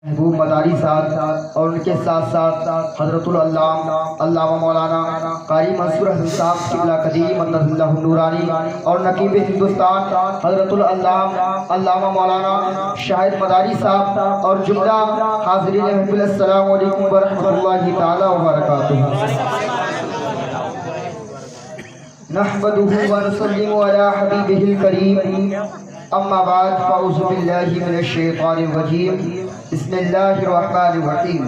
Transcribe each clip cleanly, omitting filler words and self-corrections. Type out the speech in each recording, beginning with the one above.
محبوب مداری صاحب اور ان کے ساتھ ساتھ حضرت علامہ مولانا قاری منصور احمد صاحب قبلہ قدیم مدد اللہ نورانی اور نقیب ہندوستان حضرت علامہ مولانا شاہد مداری صاحب اور جملہ حاضرین محفل، السلام علیکم ورحمۃ اللہ تعالی وبرکاتہ۔ نحمده ونسلم على حبیبہ الکریم، اما بعد فاعوذ باللہ من الشیطان الرجیم، بسم اللہ الرحمن الرحیم۔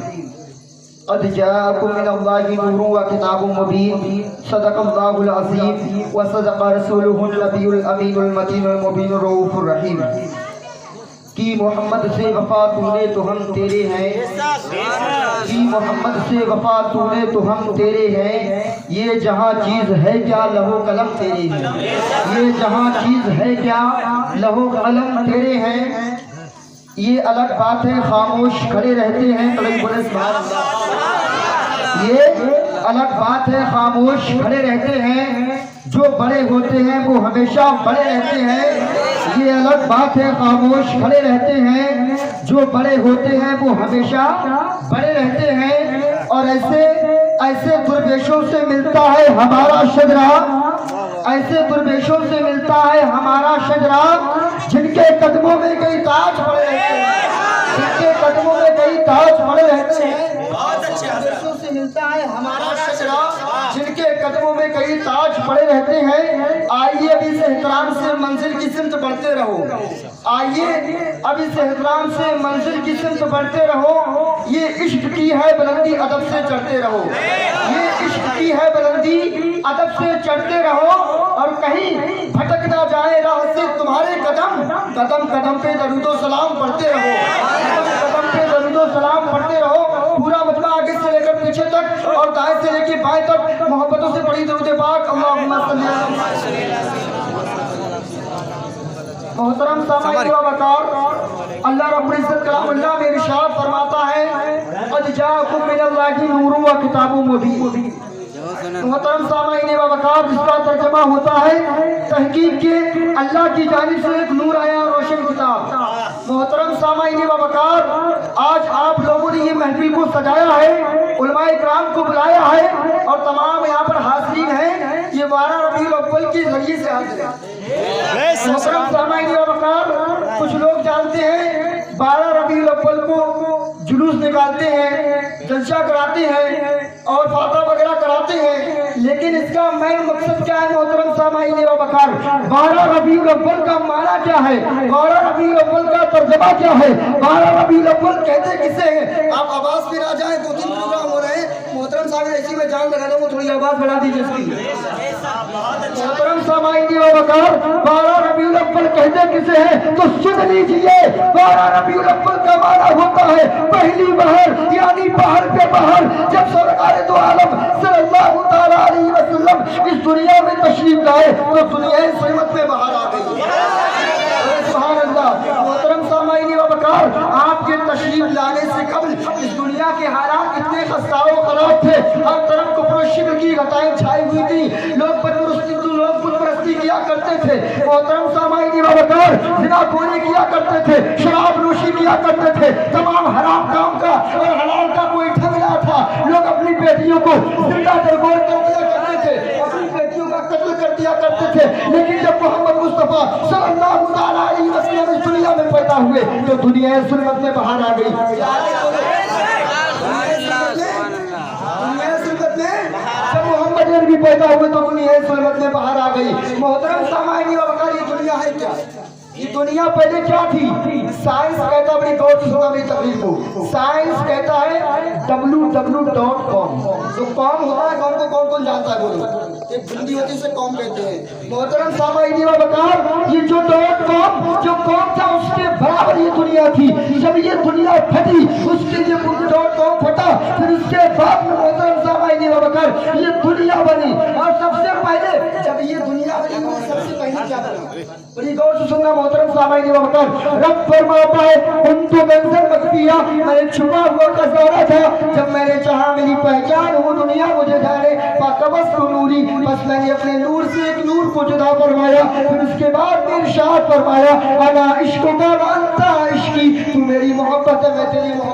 قد جاءکم من اللہ نور وکتاب مبین، صدق اللہ العظیم وصدق رسولہ النبی الامین المتین المبین الرؤوف الرحیم۔ کی محمد سے وفا تو نے تو ہم تیرے ہیں، کی محمد سے وفا تو نے تو ہم تیرے ہیں، یہ جہاں چیز ہے کیا لہو قلم تیرے ہیں، یہ جہاں چیز ہے کیا لہو قلم تیرے ہیں۔ یہ الگ بات ہے خاموش کھڑے رہتے ہیں، یہ الگ بات ہے خاموش کھڑے رہتے ہیں، جو بڑے ہوتے ہیں وہ ہمیشہ بڑے رہتے ہیں۔ یہ الگ بات ہے خاموش کھڑے رہتے ہیں، جو بڑے ہوتے ہیں وہ ہمیشہ بڑے رہتے ہیں۔ اور ایسے درویشوں سے ملتا ہے ہمارا شجرہ، ایسے درویشوں سے ملتا ہے ہمارا شجرہ، جن کے قدموں میں کئی تاج پڑے رہتے ہیں، جن کے قدموں میں کئی تاج پڑے رہتے ہیں۔ درویشوں سے ملتا ہے ہمارا شجرہ، جن کے قدموں میں کئی تاج پڑے رہتے ہیں۔ آئیے اب اس احترام سے منزل کی سمت بڑھتے رہو، آئیے اب اس احترام سے منزل کی سمت بڑھتے رہو۔ یہ عشق کی ہے بلندی، ادب سے چڑھتے رہو، یہ عشق کی ہے بلندی، ادب سے چڑھتے رہو، اور کہیں بھٹک نہ جائے راہ سے تمہارے قدم، قدم قدم پہ درود و سلام پڑھتے رہو، قدم قدم پہ درود و سلام پڑھتے رہو۔ پورا مطلب آگے سے لے کر پیچھے تک اور دائیں سے لے کے بائیں تک محبتوں سے پڑھی درود پاک، اللہم صلی اللہ۔ محترم سامعین و وقار، اللہ رب العزت کلام اللہ میں ارشاد فرماتا ہے قد جاءکم من اللہ نور و کتاب مبین۔ محترم سامعین و وقار، جس کا ترجمہ ہوتا ہے تحقیق کے اللہ کی جانب سے ایک نور آیا روشن کتاب۔ محترم سامعین و وقار، آج آپ لوگوں نے یہ محفل کو سجایا ہے، علماء کرام کو بلایا ہے، اور تمام یہاں پر حاضرین ہیں، یہ 12 ربیع الاول کے ذریعے سے حاضر ہیں۔ محترم سامعین و وقار، کچھ لوگ جانتے ہیں 12 ربیع الاول کو جلوس نکالتے ہیں، جلسہ کراتے ہیں اور فاتحہ وغیرہ کراتے ہیں، لیکن اس کا مین مقصد کیا ہے محترم سامعین و وقار؟ 12 ربیع الاول کا معنی کیا ہے؟ 12 ربیع الاول کا ترجمہ کیا ہے؟ 12 ربیع الاول کہتے کسے ہیں؟ آپ آواز پہ آ جائیں، 2-3 پروگرام ہو رہے ہیں، محترم صاحب اسی میں جان لگا دوں، تھوڑی آواز بڑھا دیجیے اس کی۔ محترم سامعین و وقار، 12 ربیع الاول کہتے کسے ہیں تو سن لیجئے۔ 12 ربیع الاول کا معنی ہوتا ہے پہلی بہر، یعنی بہر پہ بہر، جب سرکار دو عالم صلی اللہ تعالی علیہ وسلم اس دنیا میں تشریف لائے تو دنیا سمت میں بہر آ گئی۔ سبحان اللہ۔ محترم سامعین و وقار، آپ کے تشریف لانے سے قبل اس دنیا کے حالات اتنے خستہ و خراب تھے، ہر طرف کفر و شرک کی غطائیں چھائی ہوئی تھی، لوگ بت پرستی کیا کرتے تھے۔ محترم سامعین و وقار، زنا خوری کیا کرتے تھے، شراب نوشی کیا کرتے تھے، تمام حرام کام کا اور حلال کا کوئی ٹھگ نہ تھا۔ لوگ اپنی بیٹیوں کو زندہ درگور کر دیا کرتے تھے، اپنی بیٹیوں کا قتل کر دیا کرتے تھے، لیکن جب محمد مصطفیٰ صلی اللہ تعالی علیہ وسلم اس دنیا میں پیدا ہوئے تو دنیا ظلمت میں باہر آ گئی۔ جب محمد عربی پیدا ہوئے تو دنیا ظلمت میں باہر آ گئی۔ محترم سامعین و وقار، یہ دنیا ہے کیا؟ یہ دنیا پہلے کیا تھی؟ سائنس کہتا ہے، بڑی غور سے سنا میری تقریر کو، سائنس کہتا ہے www.com۔ جو قوم ہوتا ہے، قوم کو کون جانتا ہے؟ بولو، ایک بندی ہوتی ہے اسے قوم کہتے ہیں۔ محترم سامعین و وقار، یہ جو .com جو قوم تھا اس کے برابر یہ دنیا تھی۔ جب یہ دنیا پھٹی، اس کے لیے .com پھٹا، پھر اس کے بعد میں محترم سامعین و وقار یہ دنیا بنی۔ اور سب سے پہلے جب یہ دنیا بنی، سب سے پہلے کیا بنا؟ بڑی غور سے سننا محترم سامعین و وقار، رب فرماتا ہے کنتو منزل مخفیہ، میں چھپا ہوا خزانہ تھا، جب میں نے چاہا میری پہچان وہ دنیا مجھے جانے، فاقبضت نوری، بس میں نے اپنے نور سے ایک نور کو جدا فرمایا۔ پھر اس کے بعد میں ارشاد فرمایا انا عشق کا وانتا عشقی، تو میری محبت ہے میں تیری محبت